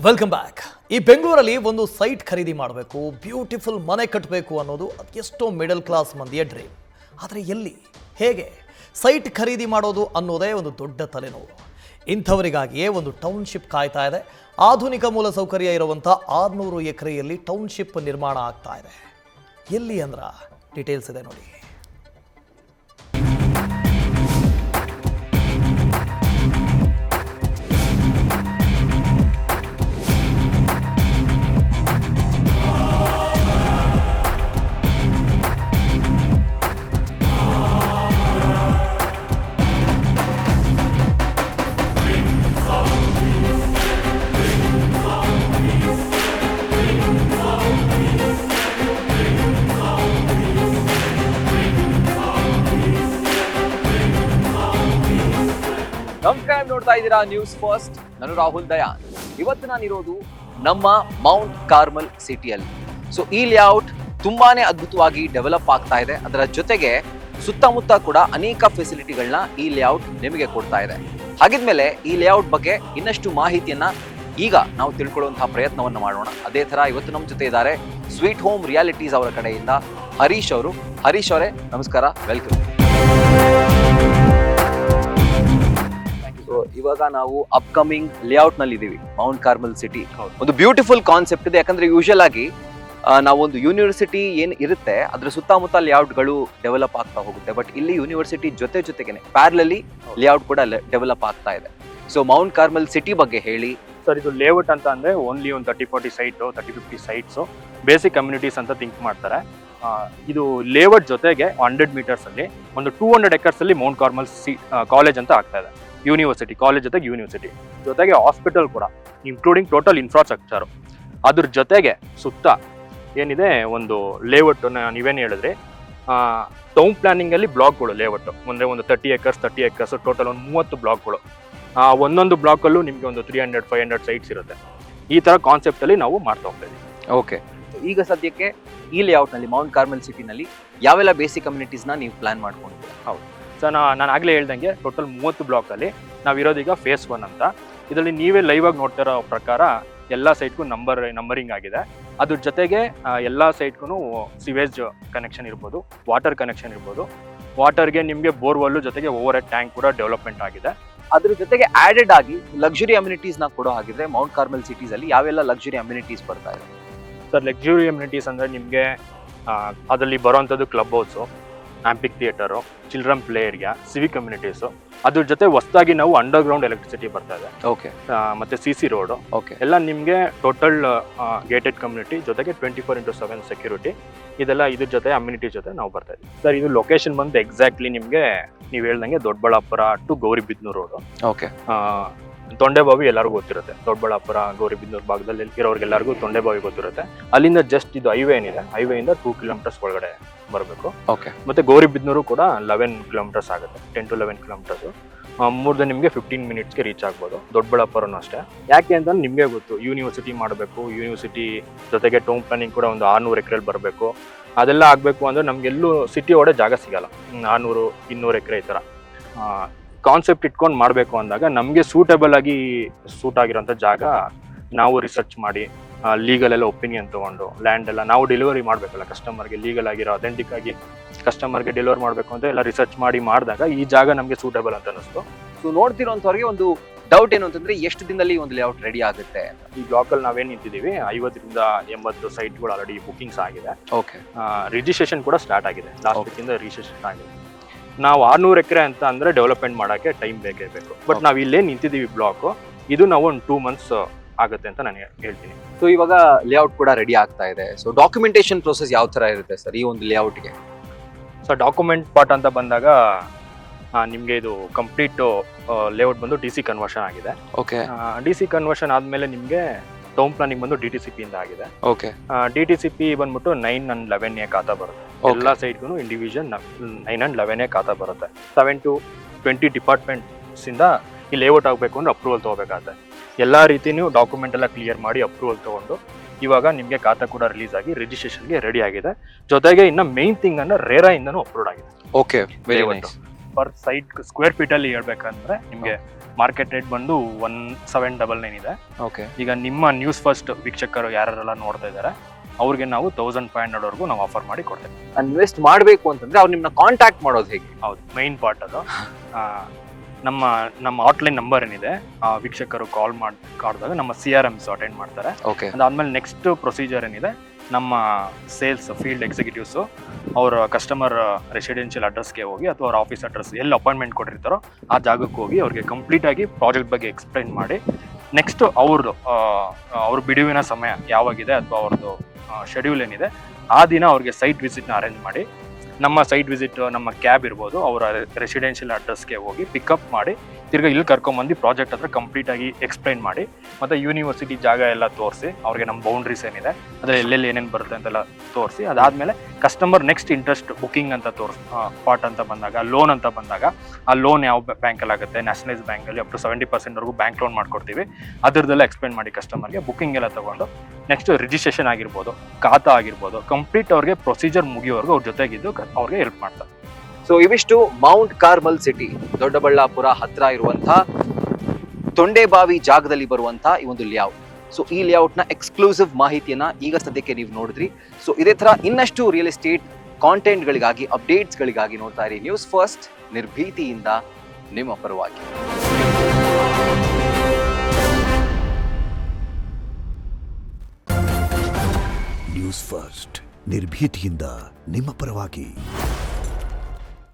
Welcome back. ಈ ಬೆಂಗಳೂರಲ್ಲಿ ಒಂದು ಸೈಟ್ ಖರೀದಿ ಮಾಡಬೇಕು, ಬ್ಯೂಟಿಫುಲ್ ಮನೆ ಕಟ್ಟಬೇಕು ಅನ್ನೋದು ಎಷ್ಟೋ ಮಿಡಲ್ ಕ್ಲಾಸ್ ಮಂದಿಯ ಡ್ರೀಮ್. ಆದರೆ ಎಲ್ಲಿ, ಹೇಗೆ ಸೈಟ್ ಖರೀದಿ ಮಾಡೋದು ಅನ್ನೋದೇ ಒಂದು ದೊಡ್ಡ ತಲೆನೋವು. ಇಂಥವರಿಗಾಗಿಯೇ ಒಂದು ಟೌನ್ಶಿಪ್ ಕಾಯ್ತಾ ಇದೆ. ಆಧುನಿಕ ಮೂಲಸೌಕರ್ಯ ಇರುವಂಥ 600 ಎಕರೆಯಲ್ಲಿ ಟೌನ್ಶಿಪ್ ನಿರ್ಮಾಣ ಆಗ್ತಾ ಇದೆ. ಎಲ್ಲಿ ಅಂದ್ರೆ ಡೀಟೇಲ್ಸ್ ಇದೆ ನೋಡಿ. ನಮಸ್ಕಾರ, ನೋಡ್ತಾ ಇದ್ದೀರಾ ನ್ಯೂಸ್ ಫಸ್ಟ್. ನಾನು ರಾಹುಲ್ ದಯಾನ್. ಇವತ್ತು ನಾನಿರೋದು ನಮ್ಮ ಮೌಂಟ್ ಕಾರ್ಮಲ್ ಸಿಟಿಯಲ್ಲಿ. ಸೊ ಈ ಲೇಔಟ್ ತುಂಬಾನೇ ಅದ್ಭುತವಾಗಿ ಡೆವಲಪ್ ಆಗ್ತಾ ಇದೆ. ಅದರ ಜೊತೆಗೆ ಸುತ್ತಮುತ್ತ ಕೂಡ ಅನೇಕ ಫೆಸಿಲಿಟಿಗಳನ್ನ ಈ ಲೇಔಟ್ ನಿಮಗೆ ಕೊಡ್ತಾ ಇದೆ. ಹಾಗಿದ್ಮೇಲೆ ಈ ಲೇಔಟ್ ಬಗ್ಗೆ ಇನ್ನಷ್ಟು ಮಾಹಿತಿಯನ್ನ ಈಗ ನಾವು ತಿಳ್ಕೊಳ್ಳುವಂತಹ ಪ್ರಯತ್ನವನ್ನು ಮಾಡೋಣ. ಅದೇ ತರ ಇವತ್ತು ನಮ್ಮ ಜೊತೆ ಇದ್ದಾರೆ ಸ್ವೀಟ್ ಹೋಮ್ ರಿಯಾಲಿಟೀಸ್ ಅವರ ಕಡೆಯಿಂದ ಹರೀಶ್ ಅವರು. ಹರೀಶ್ ಅವರೇ ನಮಸ್ಕಾರ, ವೆಲ್ಕಮ್. ಇವಾಗ ನಾವು ಅಪ್ಕಮಿಂಗ್ ಲೇಔಟ್ ನಲ್ಲಿ ಇದೀವಿ, ಮೌಂಟ್ ಕಾರ್ಮಲ್ ಸಿಟಿ. ಒಂದು ಬ್ಯೂಟಿಫುಲ್ ಕಾನ್ಸೆಪ್ಟ್ ಇದೆ. ಯಾಕಂದ್ರೆ ಯೂಶುವಲ್ ಆಗಿ ನಾವೊಂದು ಯೂನಿವರ್ಸಿಟಿ ಏನ್ ಇರುತ್ತೆ ಅದ್ರ ಸುತ್ತಮುತ್ತ ಲೇಔಟ್ಗಳು ಡೆವಲಪ್ ಆಗ್ತಾ ಹೋಗುತ್ತೆ. ಬಟ್ ಇಲ್ಲಿ ಯೂನಿವರ್ಸಿಟಿ ಜೊತೆಗೇನೆ ಪ್ಯಾರಲಲಿ ಲೇಔಟ್ ಕೂಡ ಡೆವಲಪ್ ಆಗ್ತಾ ಇದೆ. ಸೊ ಮೌಂಟ್ ಕಾರ್ಮಲ್ ಸಿಟಿ ಬಗ್ಗೆ ಹೇಳಿ ಸರ್. ಇದು ಲೇಔಟ್ ಅಂತ ಅಂದ್ರೆ ಓನ್ಲಿ ಒಂದು 30-40 ಸೈಟ್, 30-50 ಸೈಟ್ಸ್ ಬೇಸಿಕ್ ಕಮ್ಯುನಿಟೀಸ್ ಅಂತ ಥಿಂಕ್ ಮಾಡ್ತಾರೆ. ಇದು ಲೇಔಟ್ ಜೊತೆಗೆ 100 ಮೀಟರ್ಸ್ ಅಲ್ಲಿ ಒಂದು 200 ಎಕರ್ಸ್ ಅಲ್ಲಿ ಮೌಂಟ್ ಕಾರ್ಮಲ್ ಕಾಲೇಜ್ ಅಂತ ಆಗ್ತಾ ಇದೆ. ಯೂನಿವರ್ಸಿಟಿ ಕಾಲೇಜ್ ಜೊತೆಗೆ ಯೂನಿವರ್ಸಿಟಿ ಜೊತೆಗೆ ಹಾಸ್ಪಿಟಲ್ ಕೂಡ, ಇನ್ಕ್ಲೂಡಿಂಗ್ ಟೋಟಲ್ ಇನ್ಫ್ರಾಸ್ಟ್ರಕ್ಚರ್. ಅದ್ರ ಜೊತೆಗೆ ಸುತ್ತ ಏನಿದೆ ಒಂದು ಲೇಔಟ್ ನೀವೇನು ಹೇಳಿದ್ರಿ, ಟೌನ್ ಪ್ಲಾನಿಂಗ್ ಅಲ್ಲಿ ಬ್ಲಾಕ್ಗಳು ಲೇಔಟ್ ಅಂದ್ರೆ ಒಂದು 30 ಎಕರ್ಸ್ ಟೋಟಲ್ ಒಂದು 30 ಬ್ಲಾಕ್ಗಳು. ಒಂದೊಂದು ಬ್ಲಾಕ್ ಅಲ್ಲೂ ನಿಮ್ಗೆ ಒಂದು 300-500 ಸೈಟ್ಸ್ ಇರುತ್ತೆ. ಈ ತರ ಕಾನ್ಸೆಪ್ಟ್ ಅಲ್ಲಿ ನಾವು ಮಾಡ್ತಾ ಹೋಗ್ತಾ ಇದೀವಿ. ಓಕೆ, ಈಗ ಸದ್ಯಕ್ಕೆ ಈ ಲೇಔಟ್ ನಲ್ಲಿ ಮೌಂಟ್ ಕಾರ್ಮಲ್ ಸಿಟಿನಲ್ಲಿ ಯಾವೆಲ್ಲ ಬೇಸಿಕ್ ಕಮ್ಯುನಿಟೀಸ್ ನ ನೀವು ಪ್ಲಾನ್ ಮಾಡ್ಕೊಂಡಿದ್ದೀರಾ? ಹೌದು ಸರ್, ನಾನು ಆಗ್ಲೇ ಹೇಳ್ದಂಗೆ ಟೋಟಲ್ 30 ಬ್ಲಾಕ್ ಅಲ್ಲಿ ನಾವಿರೋದೀಗ ಫೇಸ್ 1 ಅಂತ. ಇದರಲ್ಲಿ ನೀವೇ ಲೈವ್ ಆಗಿ ನೋಡ್ತಿರೋ ಪ್ರಕಾರ ಎಲ್ಲ ಸೈಟ್ಗೂ ನಂಬರಿಂಗ್ ಆಗಿದೆ. ಅದ್ರ ಜೊತೆಗೆ ಎಲ್ಲ ಸೈಟ್ಗೂ ಸಿವೇಜ್ ಕನೆಕ್ಷನ್ ಇರ್ಬೋದು, ವಾಟರ್ ಕನೆಕ್ಷನ್ ಇರ್ಬೋದು. ವಾಟರ್ಗೆ ನಿಮಗೆ ಬೋರ್ವೆಲ್ ಜೊತೆಗೆ ಓವರ್ ಹೆಡ್ ಟ್ಯಾಂಕ್ ಕೂಡ ಡೆವಲಪ್ಮೆಂಟ್ ಆಗಿದೆ. ಅದ್ರ ಜೊತೆಗೆ ಆಡೆಡ್ ಆಗಿ ಲಕ್ಸುರಿ ಅಮ್ಯುನಿಟೀಸ್ ನ ಕೊಡೋ ಹಾಗಿದ್ರೆ ಮೌಂಟ್ ಕಾರ್ಮಲ್ ಸಿಟೀಸ್ ಅಲ್ಲಿ ಯಾವೆಲ್ಲ ಲಕ್ಸುರಿ ಅಮ್ಯುನಿಟೀಸ್ ಬರ್ತಾ ಇದೆ? ಸರ್, ಲಕ್ಸುರಿ ಅಮ್ಯುನಿಟೀಸ್ ಅಂದ್ರೆ ನಿಮಗೆ ಅದರಲ್ಲಿ ಬರುವಂಥದ್ದು club house, amphitheatre, children play area, civic communities. ಅದ್ರ ಜೊತೆ ಹೊಸದಾಗಿ ನಾವು ಅಂಡರ್ ಗ್ರೌಂಡ್ ಎಲೆಕ್ಟ್ರಿಸಿಟಿ ಬರ್ತಾ ಇದೆ. ಓಕೆ, ಮತ್ತೆ CC ರೋಡು. ಓಕೆ, ಎಲ್ಲ ನಿಮಗೆ ಟೋಟಲ್ ಗೇಟೆಡ್ ಕಮ್ಯುನಿಟಿ ಜೊತೆಗೆ 24/7 ಸೆಕ್ಯೂರಿಟಿ. ಇದೆಲ್ಲ ಇದ್ರ ಜೊತೆ ಅಮ್ಯುನಿಟಿ ಜೊತೆ ನಾವು ಬರ್ತಾ ಇದ್ದೀವಿ. ಸರ್, ಇದು ಲೊಕೇಶನ್ ಬಂದು ಎಕ್ಸಾಕ್ಟ್ಲಿ ನಿಮಗೆ ನೀವು ಹೇಳ್ದಂಗೆ Doddaballapura to Gauribidanur road. Okay, Tondebavi ಎಲ್ಲರಿಗೂ ಗೊತ್ತಿರುತ್ತೆ. ದೊಡ್ಡಬಳ್ಳಾಪುರ ಗೌರಿಬಿದನೂರು ಭಾಗದಲ್ಲಿ ಇರೋರಿಗೆಲ್ಲರಿಗೂ ತೊಂಡೆಬಾವಿ ಗೊತ್ತಿರುತ್ತೆ. ಅಲ್ಲಿಂದ ಜಸ್ಟ್ ಇದು ಹೈವೇ ಏನಿದೆ, ಹೈವೇಯಿಂದ 2 ಕಿಲೋಮೀಟರ್ಸ್ ಒಳಗಡೆ ಬರಬೇಕು. ಓಕೆ, ಮತ್ತೆ ಗೌರಿಬಿದನೂರು ಕೂಡ 11 ಕಿಲೋಮೀಟರ್ಸ್ ಆಗುತ್ತೆ, 10 to 11 ಕಿಲೋಮೀಟರ್ಸ್. ಮೂರ್ದ ನಿಮಗೆ 15 ಮಿನಿಟ್ಸ್ಗೆ ರೀಚ್ ಆಗ್ಬೋದು. ದೊಡ್ಡಬಳ್ಳಾಪುರನೂ ಅಷ್ಟೇ. ಯಾಕೆ ಅಂತ ನಿಮಗೆ ಗೊತ್ತು, ಯೂನಿವರ್ಸಿಟಿ ಮಾಡಬೇಕು, ಯೂನಿವರ್ಸಿಟಿ ಜೊತೆಗೆ ಟೌನ್ ಪ್ಲಾನಿಂಗ್ ಕೂಡ ಒಂದು 600 ಎಕರೆಯಲ್ಲಿ ಬರಬೇಕು. ಅದೆಲ್ಲ ಆಗಬೇಕು ಅಂದ್ರೆ ನಮಗೆಲ್ಲೂ ಸಿಟಿ ಒಡೆ ಜಾಗ ಸಿಗಲ್ಲ. 400-200 ಎಕರೆ ಈ ಥರ ಕಾನ್ಸೆಪ್ಟ್ ಇಟ್ಕೊಂಡು ಮಾಡಬೇಕು ಅಂದಾಗ ನಮಗೆ ಸೂಟೇಬಲ್ ಆಗಿ ಸೂಟ್ ಆಗಿರೋಂಥ ಜಾಗ ನಾವು ರಿಸರ್ಚ್ ಮಾಡಿ ಲೀಗಲ್ ಎಲ್ಲ ಒಪಿನಿಯನ್ ತೊಗೊಂಡು ಲ್ಯಾಂಡ್ ಎಲ್ಲ ನಾವು ಡೆಲಿವರಿ ಮಾಡಬೇಕಲ್ಲ ಕಸ್ಟಮರ್ಗೆ, ಲೀಗಲ್ ಆಗಿರೋ ಅಥೆಂಟಿಕ್ ಆಗಿ ಕಸ್ಟಮರ್ಗೆ ಡೆಲಿವರ್ ಮಾಡಬೇಕು ಅಂತ ಎಲ್ಲ ರಿಸರ್ಚ್ ಮಾಡಿದಾಗ ಈ ಜಾಗ ನಮಗೆ ಸೂಟೇಬಲ್ ಅಂತ ಅನಿಸ್ತು. ಸೊ ನೋಡ್ತಿರೋಂಥವ್ರಿಗೆ ಒಂದು ಡೌಟ್ ಏನು ಅಂತಂದ್ರೆ ಎಷ್ಟು ದಿನದಲ್ಲಿ ಒಂದು ಲೇಔಟ್ ರೆಡಿ ಆಗುತ್ತೆ? ಈ ಬ್ಲಾಕಲ್ಲಿ ನಾವೇನು ನಿಂತಿದ್ದೀವಿ 50-80 ಸೈಟ್ಗಳು ಆಲ್ರೆಡಿ ಬುಕಿಂಗ್ಸ್ ಆಗಿದೆ. ಓಕೆ, ರಿಜಿಸ್ಟ್ರೇಷನ್ ಕೂಡ ಸ್ಟಾರ್ಟ್ ಆಗಿದೆ. ಲಾಸ್ಟ್ ವೀಕಿಂದ ರಿಜಿಸ್ಟ್ರೇಷನ್ ಆಗಿದೆ. ನಾವು 600 ಎಕರೆ ಅಂತ ಅಂದ್ರೆ ಡೆವಲಪ್ಮೆಂಟ್ ಮಾಡೋಕ್ಕೆ ಟೈಮ್ ಬೇಕೇ ಬೇಕು. ಬಟ್ ನಾವು ಇಲ್ಲೇ ನಿಂತಿದ್ದೀವಿ ಬ್ಲಾಕು, ಇದು ನಾವು ಒಂದು 2 months ಆಗುತ್ತೆ ಅಂತ ನಾನು ಹೇಳ್ತೀನಿ. ಸೊ ಇವಾಗ ಲೇಔಟ್ ಕೂಡ ರೆಡಿ ಆಗ್ತಾ ಇದೆ. ಸೊ ಡಾಕ್ಯುಮೆಂಟೇಶನ್ ಪ್ರೊಸೆಸ್ ಯಾವ ತರ ಇರುತ್ತೆ ಸರ್ ಈ ಒಂದು ಲೇಔಟ್ಗೆ? ಸೊ ಡಾಕ್ಯುಮೆಂಟ್ ಪಾರ್ಟ್ ಅಂತ ಬಂದಾಗ ನಿಮಗೆ ಇದು ಕಂಪ್ಲೀಟ್ ಲೇಔಟ್ ಬಂದು DC ಕನ್ವರ್ಷನ್ ಆಗಿದೆ. ಓಕೆ, DC ಕನ್ವರ್ಷನ್ ಆದಮೇಲೆ ನಿಮಗೆ ಟೌನ್ ಪ್ಲಾನಿಂಗ್ ಬಂದು DTCP ಇಂದ ಆಗಿದೆ. ಓಕೆ, DTCP ಬಂದ್ಬಿಟ್ಟು 9 and 11A ಖಾತಾ ಬರುತ್ತೆ. ಎಲ್ಲ ಸೈಟ್ಗೂ ಇಂಡಿವಿಜುವಲ್ 9 and 11A ಖಾತಾ ಬರುತ್ತೆ. 7 to 20 ಡಿಪಾರ್ಟ್ಮೆಂಟ್ಸ್ ಇಂದ ಈ ಲೇಔಟ್ ಆಗಬೇಕು ಅಂದ್ರೆ ಅಪ್ರೂವಲ್ ತಗೋಬೇಕಾಗುತ್ತೆ. ಎಲ್ಲ ರೀತಿಯೂ ಡಾಕ್ಯುಮೆಂಟ್ ಎಲ್ಲ ಕ್ಲಿಯರ್ ಮಾಡಿ ಅಪ್ರೂವಲ್ ತಗೊಂಡು ಇವಾಗ ನಿಮಗೆ ಖಾತಾ ಕೂಡ ರಿಲೀಸ್ ಆಗಿ ರಿಜಿಸ್ಟ್ರೇಷನ್ಗೆ ರೆಡಿ ಆಗಿದೆ. ಜೊತೆಗೆ ಇನ್ನು ಮೇನ್ ಥಿಂಗ್ ಅಂದ್ರೆ ರೇರಾ ಇಂದನೂ ಅಪ್ರೂವ್ಡ್ ಆಗಿದೆ. Okay, very nice. Per site square feet ಅಲ್ಲಿ ಹೇಳ್ಬೇಕಂದ್ರೆ ನಿಮಗೆ ಮಾರ್ಕೆಟ್ ರೇಟ್ ಬಂದು 1799 ಇದೆ. ಓಕೆ. ಈಗ ನಿಮ್ಮ ನ್ಯೂಸ್ ಫಸ್ಟ್ ವೀಕ್ಷಕರು ಯಾರೆಲ್ಲ ನೋಡ್ತಾ ಇದ್ದಾರೆ ಅವ್ರಿಗೆ ನಾವು 1500 ನಾವು ಆಫರ್ ಮಾಡಿ ಕೊಡ್ತೇವೆ. ಇನ್ವೆಸ್ಟ್ ಮಾಡಬೇಕು ಅಂತಂದ್ರೆ ಅವ್ರು ನಿಮ್ಮನ್ನ ಕಾಂಟ್ಯಾಕ್ಟ್ ಮಾಡೋದು ಹೇಗೆ? ಹೌದು, ಮೈನ್ ಪಾರ್ಟ್ ಅದು. ನಮ್ಮ ಹಾಟ್ಲೈನ್ ನಂಬರ್ ಏನಿದೆ ವೀಕ್ಷಕರು ಕಾಲ್ ಮಾಡಿದಾಗ ನಮ್ಮ CRMs ಅಟೆಂಡ್ ಮಾಡ್ತಾರೆ. ಓಕೆ. ಅದಾದ್ಮೇಲೆ ನೆಕ್ಸ್ಟ್ ಪ್ರೊಸೀಜರ್ ಏನಿದೆ, ನಮ್ಮ ಸೇಲ್ಸ್ ಫೀಲ್ಡ್ ಎಕ್ಸಿಕ್ಯೂಟಿವ್ಸು ಅವರ ಕಸ್ಟಮರ್ ರೆಸಿಡೆನ್ಷಿಯಲ್ ಅಡ್ರೆಸ್ಗೆ ಹೋಗಿ ಅಥವಾ ಅವ್ರ ಆಫೀಸ್ ಅಡ್ರೆಸ್ ಎಲ್ಲಿ ಅಪಾಯಿಂಟ್ಮೆಂಟ್ ಕೊಟ್ಟಿರ್ತಾರೋ ಆ ಜಾಗಕ್ಕೆ ಹೋಗಿ ಅವ್ರಿಗೆ ಕಂಪ್ಲೀಟ್ ಆಗಿ ಪ್ರಾಜೆಕ್ಟ್ ಬಗ್ಗೆ ಎಕ್ಸ್ಪ್ಲೈನ್ ಮಾಡಿ ನೆಕ್ಸ್ಟ್ ಅವ್ರ ಬಿಡುವಿನ ಸಮಯ ಯಾವಾಗಿದೆ ಅಥವಾ ಅವ್ರದ್ದು ಶೆಡ್ಯೂಲ್ ಏನಿದೆ ಆ ದಿನ ಅವ್ರಿಗೆ ಸೈಟ್ ವಿಸಿಟ್ನ ಅರೇಂಜ್ ಮಾಡಿ ನಮ್ಮ ಸೈಟ್ ವಿಸಿಟ್ ನಮ್ಮ ಕ್ಯಾಬ್ ಇರ್ಬೋದು ಅವರ ರೆಸಿಡೆನ್ಷಿಯಲ್ ಅಡ್ರೆಸ್ಗೆ ಹೋಗಿ ಪಿಕಪ್ ಮಾಡಿ ತಿರ್ಗಿ ಇಲ್ಲಿ ಕರ್ಕೊಂಬಂದು ಪ್ರಾಜೆಕ್ಟ್ ಹತ್ರ ಕಂಪ್ಲೀಟ್ ಆಗಿ ಎಕ್ಸ್ಪ್ಲೈನ್ ಮಾಡಿ ಮತ್ತು ಯೂನಿವರ್ಸಿಟಿ ಜಾಗ ಎಲ್ಲ ತೋರಿಸಿ ಅವ್ರಿಗೆ ನಮ್ಮ ಬೌಂಡ್ರೀಸ್ ಏನಿದೆ ಅದರಲ್ಲಿ ಎಲ್ಲೆಲ್ಲಿ ಏನೇನು ಬರುತ್ತೆ ಅಂತೆಲ್ಲ ತೋರಿಸಿ ಅದಾದಮೇಲೆ ಕಸ್ಟಮರ್ ನೆಕ್ಸ್ಟ್ ಇಂಟ್ರೆಸ್ಟ್ ಬುಕಿಂಗ್ ಅಂತ ಪಾರ್ಟ್ ಅಂತ ಬಂದಾಗ ಲೋನ್ ಅಂತ ಬಂದಾಗ ಆ ಲೋನ್ ಯಾವ ಬ್ಯಾಂಕಲ್ಲಿ ಆಗುತ್ತೆ, ನ್ಯಾಷನಲೈಸ್ ಬ್ಯಾಂಕಲ್ಲಿ ಅಪ್ ಟು 70% ಬ್ಯಾಂಕ್ ಲೋನ್ ಮಾಡ್ಕೊಡ್ತೀವಿ. ಅದರದ್ದೆಲ್ಲ ಎಕ್ಸ್ಪ್ಲೈನ್ ಮಾಡಿ ಕಸ್ಟಮರ್ಗೆ ಬುಕಿಂಗ್ ಎಲ್ಲ ತಗೊಂಡು ನೆಕ್ಸ್ಟ್ ರಿಜಿಸ್ಟ್ರೇಷನ್ ಆಗಿರ್ಬೋದು, ಖಾತಾ ಆಗಿರ್ಬೋದು, ಕಂಪ್ಲೀಟ್ ಅವ್ರಿಗೆ ಪ್ರೊಸೀಜರ್ ಮುಗಿಯೋವರೆಗೂ ಅವ್ರ ಜೊತೆಗಿದ್ದು ಅವ್ರಿಗೆ ಹೆಲ್ಪ್ ಮಾಡ್ತಾರೆ. ಸೊ ಇವಿಷ್ಟು ಮೌಂಟ್ ಕಾರ್ಮಲ್ ಸಿಟಿ, ದೊಡ್ಡಬಳ್ಳಾಪುರ ಹತ್ರ ಇರುವಂತಹ ತೊಂಡೆಬಾವಿ ಜಾಗದಲ್ಲಿ ಬರುವಂತಹ ಈ ಒಂದು ಲೇಔಟ್. ಸೊ ಈ ಲೇಔಟ್ನ ಎಕ್ಸ್ಕ್ಲೂಸಿವ್ ಮಾಹಿತಿಯನ್ನ ಈಗ ಸದ್ಯಕ್ಕೆ ನೀವು ನೋಡಿದ್ರಿ. ಸೊ ಇದೇ ತರ ಇನ್ನಷ್ಟು ರಿಯಲ್ ಎಸ್ಟೇಟ್ ಕಾಂಟೆಂಟ್ಗಳಿಗಾಗಿ, ಅಪ್ಡೇಟ್ಸ್ಗಳಿಗಾಗಿ ನೋಡ್ತಾ ಇರಿ ನ್ಯೂಸ್ ಫಸ್ಟ್, ನಿರ್ಭೀತಿಯಿಂದ ನಿಮ್ಮ ಪರವಾಗಿ. ನ್ಯೂಸ್ ಫಸ್ಟ್, ನಿರ್ಭೀತಿಯಿಂದ ನಿಮ್ಮ ಪರವಾಗಿ.